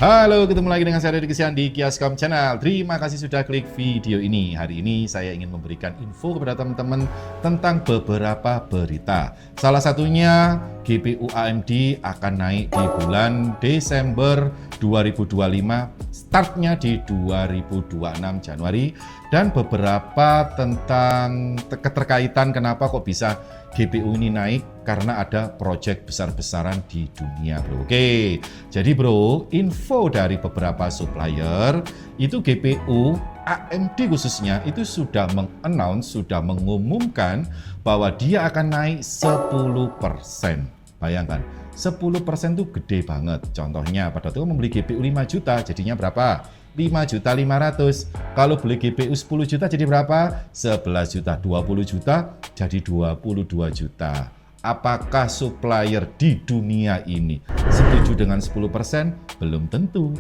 Halo, ketemu lagi dengan saya Deddy Kesian di Kiascom Channel. Terima kasih sudah klik video ini. Hari ini saya ingin memberikan info kepada teman-teman tentang beberapa berita. Salah satunya GPU AMD akan naik di bulan Desember 2025, startnya di 2026 Januari, dan beberapa tentang keterkaitan kenapa kok bisa GPU ini naik, karena ada proyek besar-besaran di dunia, bro. Oke, jadi bro, info dari beberapa supplier itu GPU AMD khususnya itu sudah mengannounce, sudah mengumumkan bahwa dia akan naik 10%. Bayangkan, 10% itu gede banget. Contohnya, pada waktu membeli GPU 5 juta, jadinya berapa? 5.500.000. Kalau beli GPU 10 juta jadi berapa? 11 juta. 20 juta jadi 22 juta. Apakah supplier di dunia ini setuju dengan 10%? Belum tentu.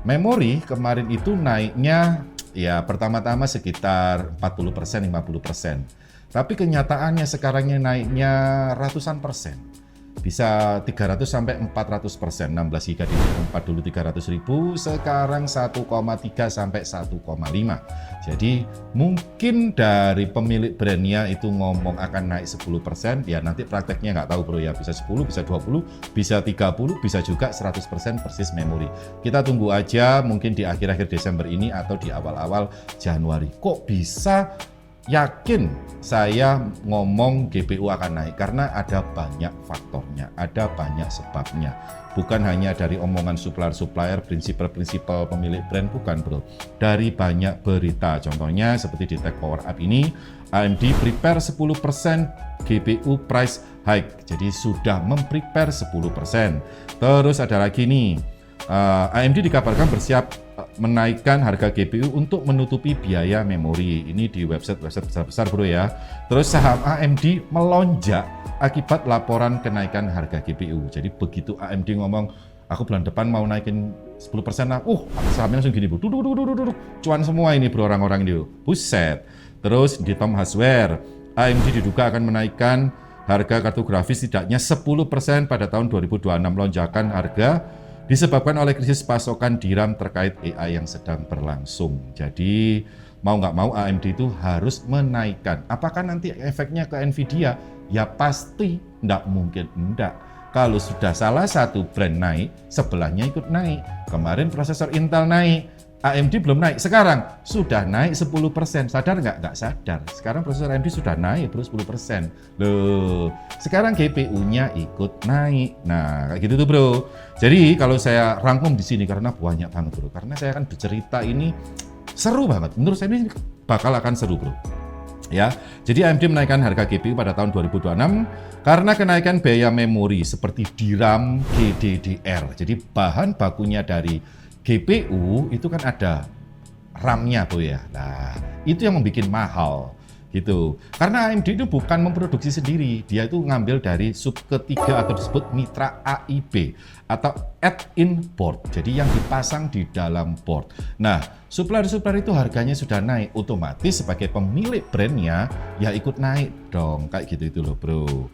Memori kemarin itu naiknya ya pertama-tama sekitar 40%, 50%. Tapi kenyataannya sekarangnya naiknya ratusan persen. Bisa 300 sampai 400%. 16 GB di 4 dulu 300.000, sekarang 1,3 sampai 1,5. Jadi mungkin dari pemilik brandnya itu ngomong akan naik 10%, ya nanti prakteknya nggak tahu bro ya, bisa 10, bisa 20, bisa 30, bisa juga 100% persis memori. Kita tunggu aja mungkin di akhir-akhir Desember ini atau di awal-awal Januari. Kok bisa yakin saya ngomong GPU akan naik? Karena ada banyak faktornya, ada banyak sebabnya. Bukan hanya dari omongan supplier-supplier, prinsipal pemilik brand, bukan bro. Dari banyak berita, contohnya seperti di Tech Power Up ini, AMD prepare 10% GPU price hike. Jadi sudah memprepare 10%. Terus ada lagi nih, AMD dikabarkan bersiap menaikkan harga GPU untuk menutupi biaya memori. Ini di website besar-besar bro ya. Terus saham AMD melonjak akibat laporan kenaikan harga GPU. Jadi begitu AMD ngomong, aku bulan depan mau naikin 10% lah. Sahamnya langsung gini bro. Cuan semua ini bro orang-orang ini. Buset. Terus di Tom Hardware, AMD diduga akan menaikkan harga kartu grafis tidaknya 10% pada tahun 2026. Lonjakan harga disebabkan oleh krisis pasokan DRAM terkait AI yang sedang berlangsung. Jadi mau nggak mau AMD itu harus menaikkan. Apakah nanti efeknya ke Nvidia? Ya pasti nggak mungkin enggak. Kalau sudah salah satu brand naik, sebelahnya ikut naik. Kemarin prosesor Intel naik, AMD belum naik. Sekarang sudah naik 10%. Sadar nggak? Nggak sadar. Sekarang prosesor AMD sudah naik bro 10%. Loh, sekarang GPU-nya ikut naik. Nah, kayak gitu tuh bro. Jadi kalau saya rangkum di sini karena banyak banget bro. Karena saya akan bercerita ini seru banget. Menurut saya ini bakal akan seru bro. Ya, jadi AMD menaikkan harga GPU pada tahun 2026 karena kenaikan biaya memori seperti DRAM, GDDR. Jadi bahan bakunya dari GPU itu kan ada RAM-nya tuh ya. Nah, itu yang membuat mahal gitu. Karena AMD itu bukan memproduksi sendiri, dia itu ngambil dari sub ketiga atau disebut mitra AIB atau add-in board. Jadi yang dipasang di dalam board. Nah, supplier-supplier itu harganya sudah naik, otomatis sebagai pemilik brandnya ya ikut naik dong, kayak gitu itu loh bro.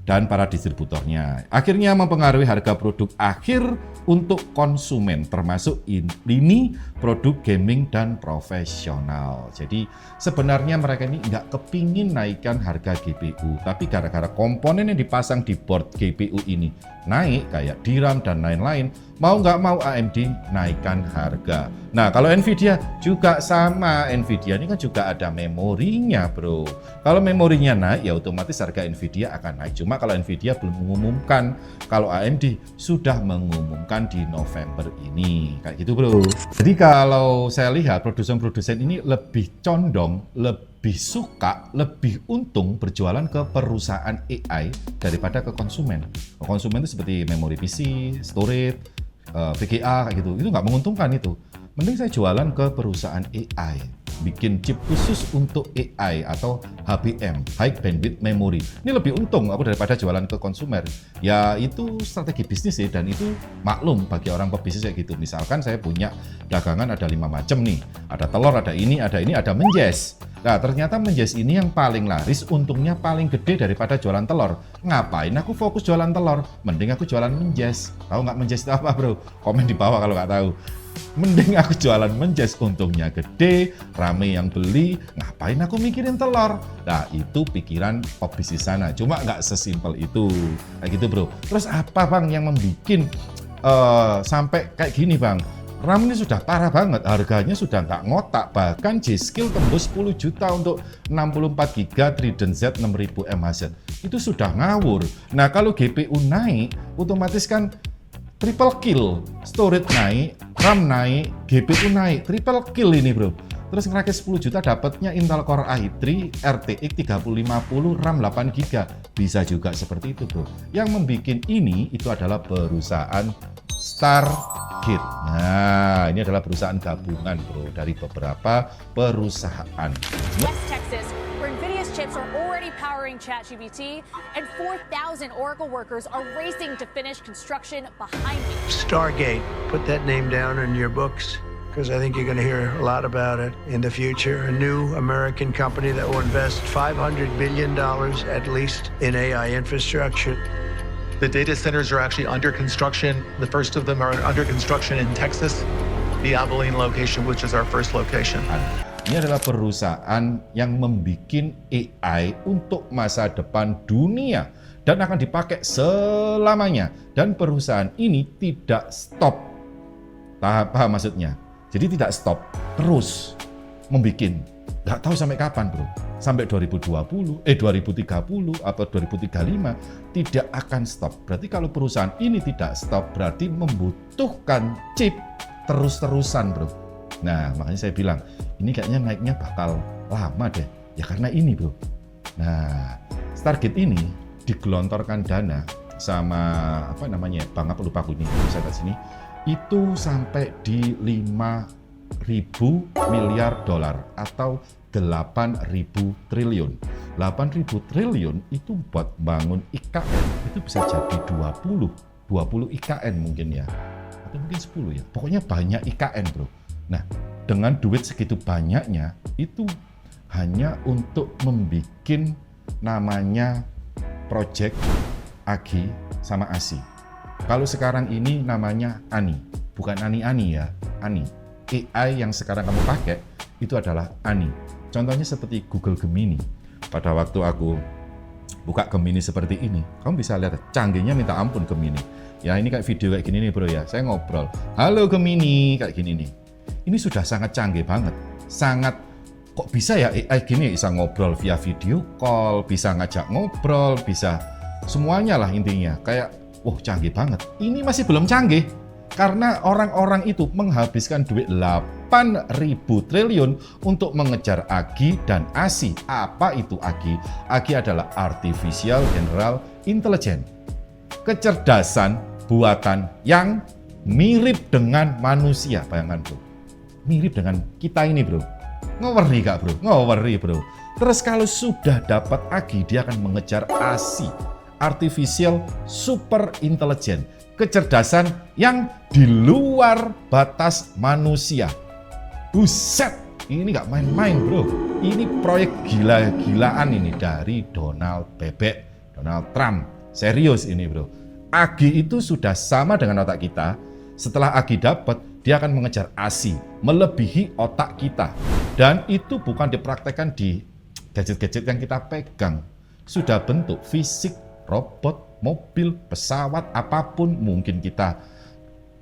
Dan para distributornya akhirnya mempengaruhi harga produk akhir untuk konsumen, termasuk ini produk gaming dan profesional. Jadi sebenarnya mereka ini nggak kepingin naikkan harga GPU, tapi gara-gara komponen yang dipasang di board GPU ini naik kayak DRAM dan lain-lain, mau nggak mau AMD naikkan harga. Nah kalau Nvidia juga sama, Nvidia ini kan juga ada memorinya bro. Kalau memorinya naik ya otomatis harga Nvidia akan naik. Cuma kalau Nvidia belum mengumumkan, kalau AMD sudah mengumumkan di November ini, kayak gitu bro. Jadi kalau saya lihat produsen-produsen ini lebih condong, lebih suka, lebih untung berjualan ke perusahaan AI daripada ke konsumen. Konsumen itu seperti memori PC, storage, VGA kayak gitu. Itu nggak menguntungkan itu. Mending saya jualan ke perusahaan AI. bikin chip khusus untuk AI atau HBM, High Bandwidth Memory. Ini lebih untung aku daripada jualan ke konsumer. Ya itu strategi bisnis sih, dan itu maklum bagi orang pebisnis kayak gitu. Misalkan saya punya dagangan ada 5 macam nih. Ada telur, ada ini, ada menjes. Nah ternyata menjes ini yang paling laris, untungnya paling gede daripada jualan telur. Ngapain aku fokus jualan telur? Mending aku jualan menjes. Tahu nggak menjes itu apa bro? Komen di bawah kalau nggak tahu. Mending aku jualan menjes, untungnya gede, rame yang beli, ngapain aku mikirin telur? Nah itu pikiran pebisnis sana, cuma nggak sesimpel itu. Kayak gitu bro. Terus apa bang yang membuat sampai kayak gini bang? RAM ini sudah parah banget, harganya sudah nggak ngotak, bahkan G-Skill tembus 10 juta untuk 64 GB Trident Z 6000 mHz. Itu sudah ngawur. Nah kalau GPU naik, otomatis kan triple kill, storage naik, RAM naik, GPU naik, triple kill ini bro. Terus ngerakit 10 juta dapatnya Intel Core i3 RTX 3050 RAM 8 GB. Bisa juga seperti itu bro. Yang membuat ini itu adalah perusahaan Stargate. Nah, ini adalah perusahaan gabungan bro dari beberapa perusahaan. West Texas, where NVIDIA's chips are already powering ChatGPT, and 4,000 Oracle workers are racing to finish construction behind me. Stargate, put that name down in your books, because I think you're going to hear a lot about it in the future. A new American company that will invest $500 billion at least in AI infrastructure. The data centers are actually under construction. The first of them are under construction in Texas, the Abilene location, which is our first location. Ini adalah perusahaan yang membuat AI untuk masa depan dunia dan akan dipakai selamanya. Dan perusahaan ini tidak stop. Paham maksudnya? Jadi tidak stop, terus membuat. Nggak tahu sampai kapan bro. Sampai 2030 atau 2035 tidak akan stop. Berarti kalau perusahaan ini tidak stop, berarti membutuhkan chip terus-terusan bro. Nah makanya saya bilang ini kayaknya naiknya bakal lama deh. Ya karena ini bro. Nah Stargate ini digelontorkan dana sama Bang apa lupa aku ini saya lihat sini, itu sampai di 5.000 miliar dolar atau 8.000 triliun. 8.000 triliun itu buat bangun IKN itu bisa jadi 20 IKN mungkin ya, atau mungkin 10 ya. Pokoknya banyak IKN bro. Nah dengan duit segitu banyaknya itu hanya untuk membuat namanya project AGI sama ASI. Kalau sekarang ini namanya ANI, bukan Ani-Ani ya, ANI. AI yang sekarang kamu pakai itu adalah ANI. Contohnya seperti Google Gemini. Pada waktu aku buka Gemini seperti ini, kamu bisa lihat canggihnya minta ampun Gemini. Ya ini kayak video kayak gini nih bro ya, saya ngobrol. Halo Gemini, kayak gini nih. Ini sudah sangat canggih banget. Sangat, kok bisa ya AI gini bisa ngobrol via video call, bisa ngajak ngobrol, bisa semuanya lah intinya. Kayak, wah canggih banget. Ini masih belum canggih. Karena orang-orang itu menghabiskan duit 8.000 triliun untuk mengejar AGI dan ASI. Apa itu AGI? AGI adalah Artificial General Intelligence. Kecerdasan buatan yang mirip dengan manusia. Bayangkan bro. Mirip dengan kita ini bro. Ngeri gak bro? Ngeri bro. Terus kalau sudah dapat AGI, dia akan mengejar ASI. Artificial Super Intelligence. Kecerdasan yang di luar batas manusia. Buset, ini nggak main-main bro. Ini proyek gila-gilaan ini dari Donald Trump. Serius ini bro. AGI itu sudah sama dengan otak kita. Setelah AGI dapat, dia akan mengejar ASI, melebihi otak kita. Dan itu bukan dipraktekkan di gadget-gadget yang kita pegang. Sudah bentuk fisik, robot, mobil, pesawat, apapun mungkin kita.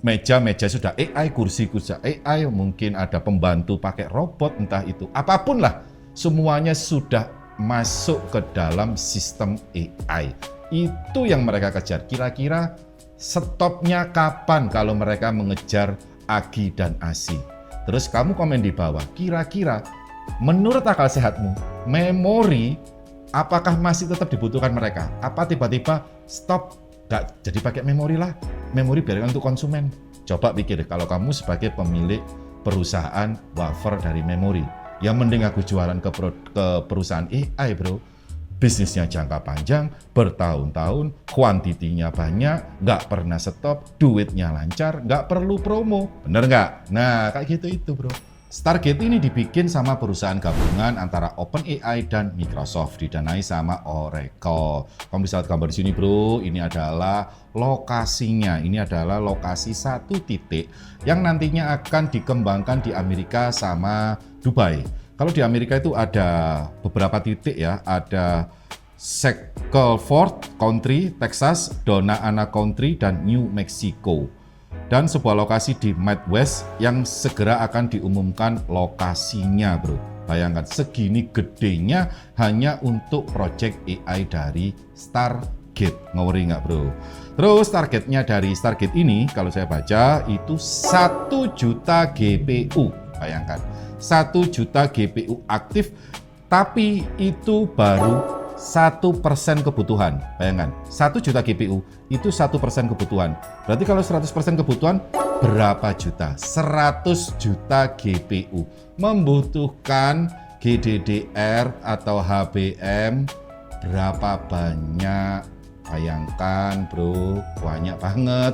Meja sudah AI, kursi AI, mungkin ada pembantu pakai robot, entah itu. Apapun lah, semuanya sudah masuk ke dalam sistem AI. Itu yang mereka kejar. Kira-kira stopnya kapan kalau mereka mengejar AGI dan ASI? Terus kamu komen di bawah, kira-kira menurut akal sehatmu, memori apakah masih tetap dibutuhkan mereka? Apa tiba-tiba stop, nggak jadi pakai memori lah, memori biarkan untuk konsumen. Coba pikir kalau kamu sebagai pemilik perusahaan wafer dari memori, Ya mending aku jualan ke perusahaan AI bro. Bisnisnya jangka panjang, bertahun-tahun, kuantitinya banyak, nggak pernah stop, duitnya lancar, nggak perlu promo. Bener nggak? Nah, kayak gitu itu bro. Stargate ini dibikin sama perusahaan gabungan antara OpenAI dan Microsoft, didanai sama Oracle. Kamu bisa lihat gambar di sini bro, ini adalah lokasinya. Ini adalah lokasi satu titik yang nantinya akan dikembangkan di Amerika sama Dubai. Kalau di Amerika itu ada beberapa titik ya, ada Shackleford Country, Texas, Donna Ana Country, dan New Mexico. Dan sebuah lokasi di Midwest yang segera akan diumumkan lokasinya bro. Bayangkan segini gedenya hanya untuk project AI dari Stargate. Ngeri nggak bro? Terus targetnya dari Stargate ini kalau saya baca itu 1 juta GPU. Bayangkan 1 juta GPU aktif, tapi itu baru 1% kebutuhan. Bayangkan 1 juta GPU itu 1% kebutuhan. Berarti kalau 100% kebutuhan berapa juta? 100 juta GPU. Membutuhkan GDDR atau HBM berapa banyak? Bayangkan bro, banyak banget.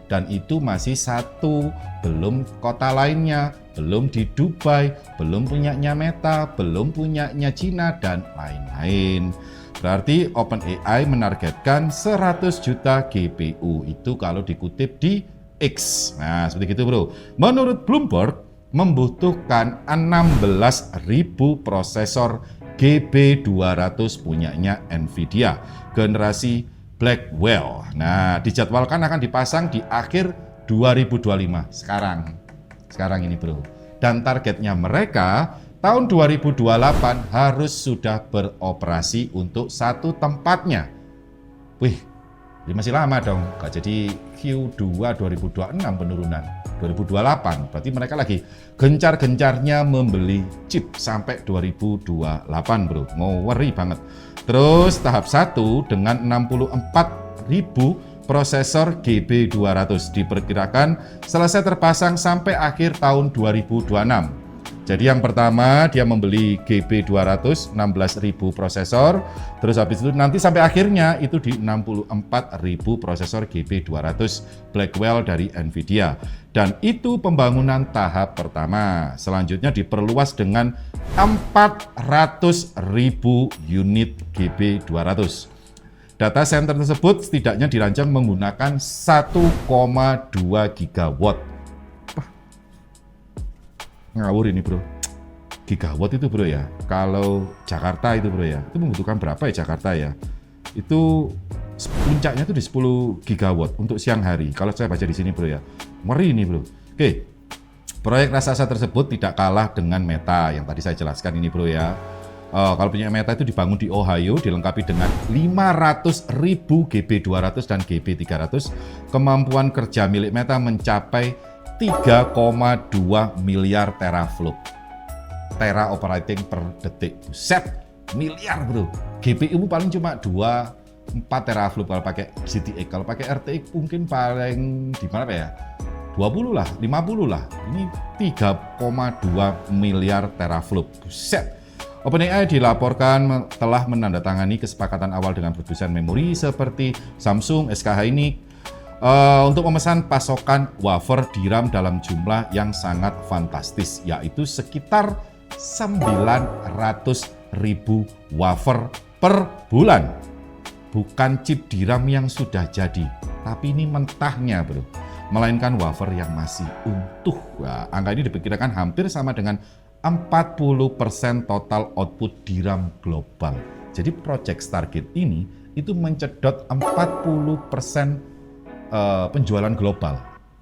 Dan itu masih satu, belum kota lainnya, belum di Dubai, belum punyanya Meta, belum punyanya Cina, dan lain-lain. Berarti OpenAI menargetkan 100 juta GPU, itu kalau dikutip di X. Nah, seperti itu bro. Menurut Bloomberg, membutuhkan 16.000 prosesor GB200 punyanya Nvidia, generasi Blackwell. Nah, dijadwalkan akan dipasang di akhir 2025. Sekarang ini bro. Dan targetnya mereka tahun 2028 harus sudah beroperasi untuk satu tempatnya. Wih, ini masih lama dong. Gak jadi Q2 2026 penurunan. 2028. Berarti mereka lagi gencar-gencarnya membeli chip sampai 2028 bro. Ngeri banget. Terus tahap 1 dengan 64.000 prosesor GB200 diperkirakan selesai terpasang sampai akhir tahun 2026. Jadi yang pertama dia membeli GB200 16.000 prosesor, terus habis itu nanti sampai akhirnya itu di 64.000 prosesor GB200 Blackwell dari Nvidia. Dan itu pembangunan tahap pertama. Selanjutnya diperluas dengan 400.000 unit GB200. Data center tersebut setidaknya dirancang menggunakan 1,2 gigawatt. Ngawur ini bro, gigawatt itu bro ya. Kalau Jakarta itu bro ya, itu membutuhkan berapa ya Jakarta ya? Itu puncaknya itu di 10 gigawatt untuk siang hari. Kalau saya baca di sini bro ya, ngeri ini bro. Oke, proyek raksasa tersebut tidak kalah dengan Meta yang tadi saya jelaskan ini bro ya. Kalau punya Meta itu dibangun di Ohio, dilengkapi dengan 500.000 GB200 dan GB300. Kemampuan kerja milik Meta mencapai 3,2 miliar teraflop. Tera operating per detik. Buset, miliar bro. GPU paling cuma 4 teraflop kalau pakai GTX. Kalau pakai RTX mungkin paling di mana ya? 20 lah, 50 lah. Ini 3,2 miliar teraflop. Buset. OpenAI dilaporkan telah menandatangani kesepakatan awal dengan produsen memori seperti Samsung, SK Hynix, untuk memesan pasokan wafer DRAM dalam jumlah yang sangat fantastis, yaitu sekitar 900.000 wafer per bulan. Bukan chip DRAM yang sudah jadi, tapi ini mentahnya bro, melainkan wafer yang masih utuh. Nah, angka ini diperkirakan hampir sama dengan 40% total output DRAM global. Jadi project Stargate ini itu mencedot 40% penjualan global.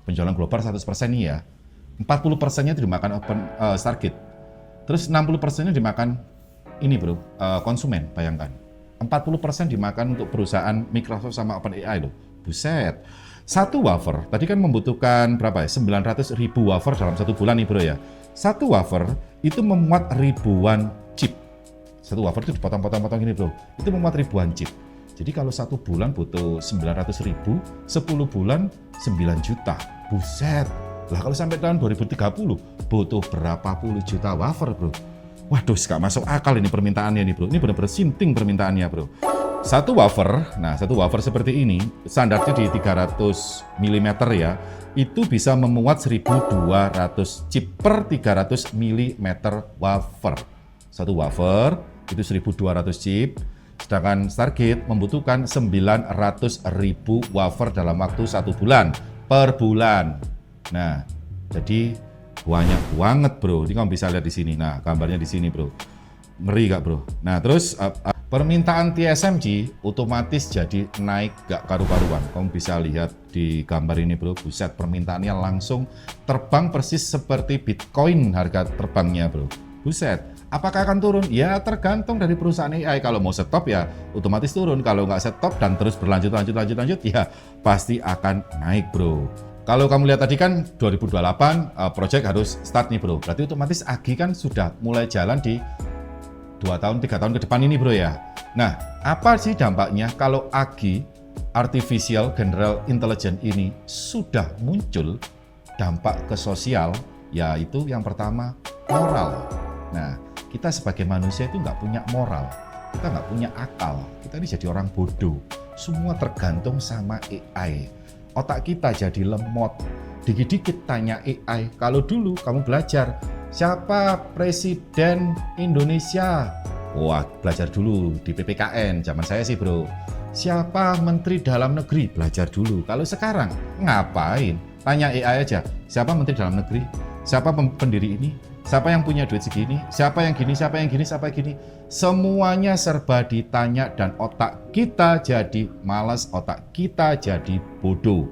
Penjualan global 100% nih ya. 40%-nya itu dimakan Stargate. Terus 60%-nya dimakan ini bro, konsumen, bayangkan. 40% dimakan untuk perusahaan Microsoft sama OpenAI loh. Buset. Satu wafer, tadi kan membutuhkan berapa ya? 900.000 wafer dalam satu bulan nih bro ya. Satu wafer itu memuat ribuan chip. Satu wafer itu dipotong-potong-potong ini bro. Itu memuat ribuan chip. Jadi kalau satu bulan butuh 900.000, 10 bulan 9 juta. Buset. Lah kalau sampai tahun 2030 butuh berapa puluh juta wafer bro. Waduh, gak masuk akal ini permintaannya nih bro. Ini benar-benar sinting permintaannya bro. Satu wafer seperti ini, standarnya di 300 mm ya, itu bisa memuat 1200 chip per 300 mm wafer. Satu wafer itu 1200 chip, sedangkan Stargate membutuhkan 900.000 wafer dalam waktu 1 bulan per bulan. Nah, jadi banyak banget bro. Ini kamu bisa lihat di sini. Nah, gambarnya di sini bro. Ngeri gak bro? Nah, terus permintaan TSMC otomatis jadi naik gak karu-karuan. Kamu bisa lihat di gambar ini bro. Buset, permintaannya langsung terbang persis seperti Bitcoin harga terbangnya bro. Buset, apakah akan turun? Ya tergantung dari perusahaan AI. Kalau mau stop ya otomatis turun. Kalau nggak stop dan terus berlanjut ya pasti akan naik bro. Kalau kamu lihat tadi kan 2028 project harus start nih bro. Berarti otomatis AGI kan sudah mulai jalan di 2 tahun, 3 tahun ke depan ini bro ya. Nah, apa sih dampaknya kalau AGI, Artificial General Intelligence ini sudah muncul? Dampak ke sosial, yaitu yang pertama moral. Nah, kita sebagai manusia itu nggak punya moral. Kita nggak punya akal. Kita ini jadi orang bodoh. Semua tergantung sama AI. Otak kita jadi lemot. Dikit-dikit tanya AI. Kalau dulu kamu belajar, siapa Presiden Indonesia? Wah, belajar dulu di PPKN. Zaman saya sih bro. Siapa Menteri Dalam Negeri? Belajar dulu. Kalau sekarang, ngapain? Tanya AI aja. Siapa Menteri Dalam Negeri? Siapa pendiri ini? Siapa yang punya duit segini? Siapa yang gini? Siapa yang gini? Siapa yang gini? Semuanya serba ditanya dan otak kita jadi malas, otak kita jadi bodoh.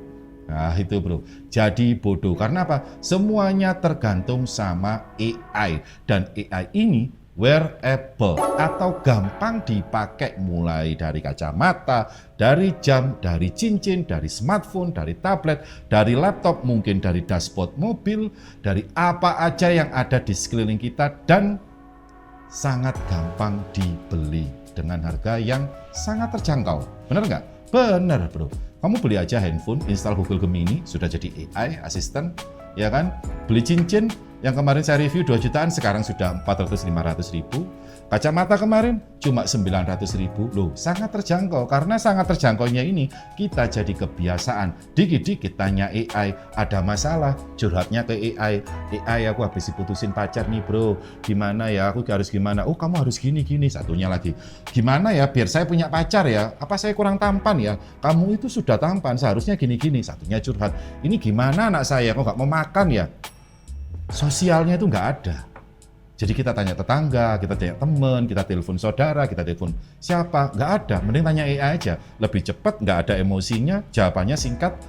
Nah itu bro, jadi bodoh. Karena apa? Semuanya tergantung sama AI. Dan AI ini wearable atau gampang dipakai mulai dari kacamata, dari jam, dari cincin, dari smartphone, dari tablet, dari laptop, mungkin dari dashboard mobil, dari apa aja yang ada di sekeliling kita dan sangat gampang dibeli dengan harga yang sangat terjangkau. Bener nggak? Bener bro. Kamu beli aja handphone, install Google Gemini, sudah jadi AI, asisten, ya kan? Beli cincin, yang kemarin saya review 2 jutaan, sekarang sudah 400-500 ribu. Kacamata kemarin cuma 900 ribu. Loh, sangat terjangkau. Karena sangat terjangkaunya ini, kita jadi kebiasaan. Dikit-dikit tanya AI, ada masalah, curhatnya ke AI. AI, aku habis diputusin pacar nih bro. Gimana ya, aku harus gimana? Oh, kamu harus gini-gini. Satunya lagi, gimana ya biar saya punya pacar ya? Apa saya kurang tampan ya? Kamu itu sudah tampan, seharusnya gini-gini. Satunya curhat, ini gimana anak saya, kok nggak mau makan ya? Sosialnya itu nggak ada. Jadi kita tanya tetangga, kita tanya teman, kita telepon saudara, kita telepon siapa, nggak ada. Mending tanya AI aja, lebih cepat, nggak ada emosinya, jawabannya singkat,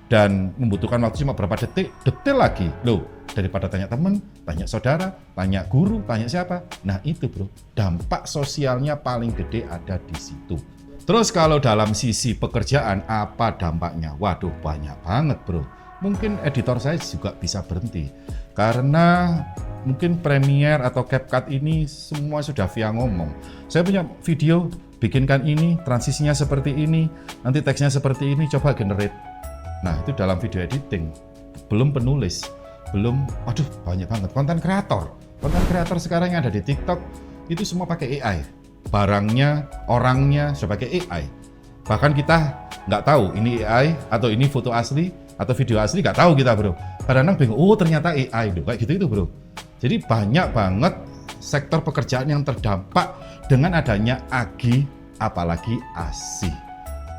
dan membutuhkan waktu cuma berapa detik, detail lagi. Loh, daripada tanya teman, tanya saudara, tanya guru, tanya siapa. Nah itu bro, dampak sosialnya paling gede ada di situ. Terus kalau dalam sisi pekerjaan, apa dampaknya? Waduh, banyak banget bro. Mungkin editor saya juga bisa berhenti. Karena mungkin Premiere atau CapCut ini semua sudah via ngomong. Saya punya video, bikinkan ini, transisinya seperti ini, nanti teksnya seperti ini, coba generate. Nah, itu dalam video editing. Belum penulis, belum, aduh banyak banget. Konten kreator sekarang yang ada di TikTok, itu semua pakai AI. Barangnya, orangnya, sudah pakai AI. Bahkan kita nggak tahu ini AI atau ini foto asli atau video asli, nggak tahu kita bro. Kadang-kadang bingung, oh ternyata AI loh, kayak gitu itu bro. Jadi banyak banget sektor pekerjaan yang terdampak dengan adanya AGI, apalagi ASI.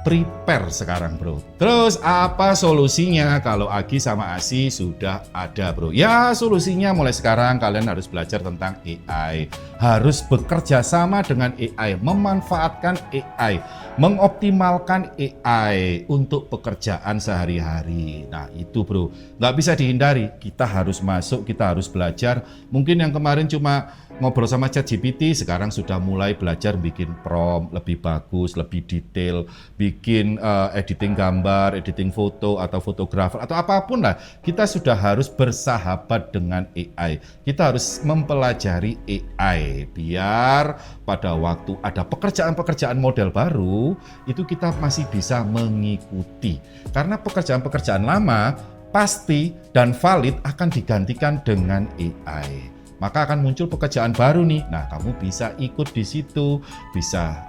Prepare sekarang bro. Terus apa solusinya kalau AGI sama ASI sudah ada bro? Ya solusinya mulai sekarang kalian harus belajar tentang AI. Harus bekerja sama dengan AI, memanfaatkan AI, mengoptimalkan AI untuk pekerjaan sehari-hari. Nah itu bro, nggak bisa dihindari. Kita harus masuk, kita harus belajar. Mungkin yang kemarin cuma ngobrol sama ChatGPT, sekarang sudah mulai belajar bikin prompt lebih bagus, lebih detail, bikin editing gambar, editing foto, atau fotografer, atau apapun lah. Kita sudah harus bersahabat dengan AI. Kita harus mempelajari AI, biar pada waktu ada pekerjaan-pekerjaan model baru, itu kita masih bisa mengikuti. Karena pekerjaan-pekerjaan lama, pasti dan valid akan digantikan dengan AI. maka akan muncul pekerjaan baru nih. Nah, kamu bisa ikut di situ, bisa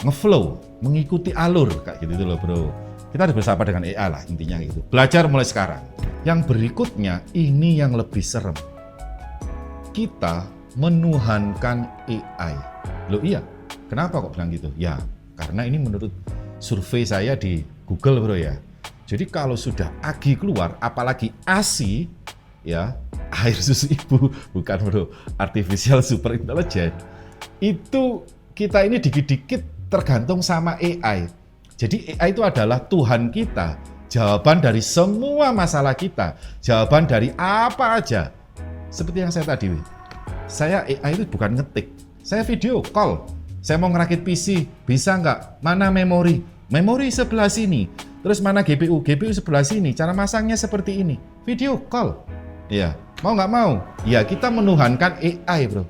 ngeflow, mengikuti alur kayak gitu loh, bro. Kita harus bersama dengan AI lah intinya gitu. Belajar mulai sekarang. Yang berikutnya ini yang lebih serem. Kita menuhankan AI. Loh iya, kenapa kok bilang gitu? Ya, karena ini menurut survei saya di Google, bro ya. Jadi kalau sudah AGI keluar, apalagi ASI, ya, air susu ibu, bukan bro, artificial super intelligence, itu kita ini dikit-dikit tergantung sama AI. Jadi AI itu adalah Tuhan kita, jawaban dari semua masalah kita, jawaban dari apa aja. Seperti yang saya tadi, saya AI itu bukan ngetik, saya video call. Saya mau ngerakit PC, bisa nggak? Mana memori? Memori sebelah sini. Terus mana GPU? GPU sebelah sini. Cara masangnya seperti ini. Video call. Ya, mau nggak mau? Ya, kita menuhankan AI, bro.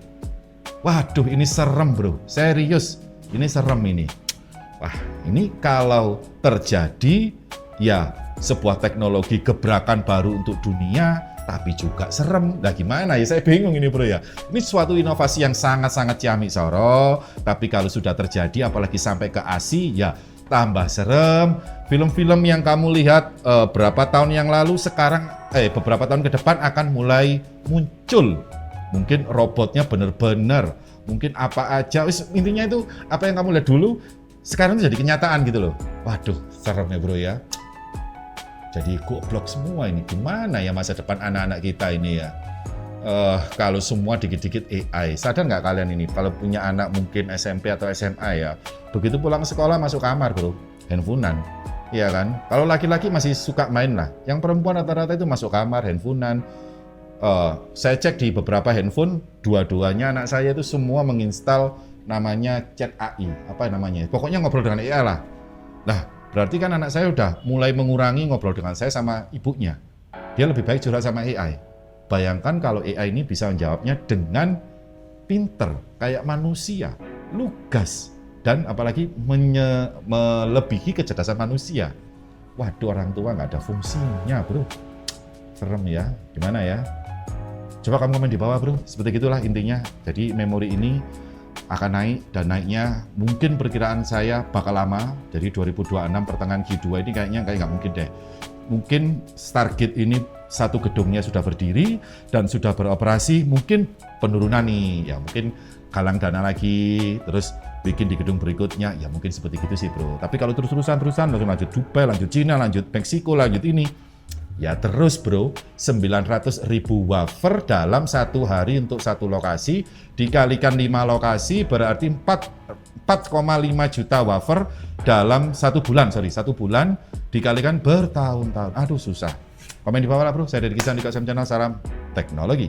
Waduh, ini serem, bro. Serius, ini serem ini. Wah, ini kalau terjadi, ya sebuah teknologi gebrakan baru untuk dunia, tapi juga serem. Nah gimana ya, saya bingung ini bro ya. Ini suatu inovasi yang sangat-sangat ciamik Soro, tapi kalau sudah terjadi apalagi sampai ke ASI, ya tambah serem. Film-film yang kamu lihat berapa tahun yang lalu, sekarang beberapa tahun ke depan akan mulai muncul. Mungkin robotnya bener-bener, mungkin apa aja, intinya itu apa yang kamu lihat dulu, sekarang itu jadi kenyataan gitu loh. Waduh, serem ya bro ya. Jadi goblok semua ini, gimana ya masa depan anak-anak kita ini ya. Kalau semua dikit-dikit AI, sadar nggak kalian ini, kalau punya anak mungkin SMP atau SMA ya, begitu pulang sekolah masuk kamar bro, handphonean, iya kan? Kalau laki-laki masih suka main lah, yang perempuan rata-rata itu masuk kamar, handphonean. Saya cek di beberapa handphone, dua-duanya anak saya itu semua menginstal namanya chat AI, apa namanya? Pokoknya ngobrol dengan AI lah. Nah, berarti kan anak saya udah mulai mengurangi ngobrol dengan saya sama ibunya. Dia lebih baik curhat sama AI. Bayangkan kalau AI ini bisa menjawabnya dengan pinter, kayak manusia, lugas, dan apalagi melebihi kecerdasan manusia. Waduh, orang tua nggak ada fungsinya, bro. Serem ya, gimana ya? Coba kamu komen di bawah, bro. Seperti itulah intinya. Jadi memori ini akan naik, dan naiknya mungkin perkiraan saya bakal lama. Jadi 2026 pertengahan Q2 ini kayaknya nggak mungkin deh. Mungkin Stargate ini satu gedungnya sudah berdiri dan sudah beroperasi, mungkin penurunan nih, ya mungkin galang dana lagi, terus bikin di gedung berikutnya, ya mungkin seperti gitu sih bro. Tapi kalau terus-terusan lanjut Dubai, lanjut Cina, lanjut Meksiko, lanjut ini, ya terus bro, 900.000 wafer dalam satu hari untuk satu lokasi, dikalikan 5 lokasi berarti 4,5 juta wafer dalam satu bulan dikalikan bertahun-tahun. Aduh susah. Komen di bawah lah bro, saya dari Kisan di KSM Channel, salam teknologi.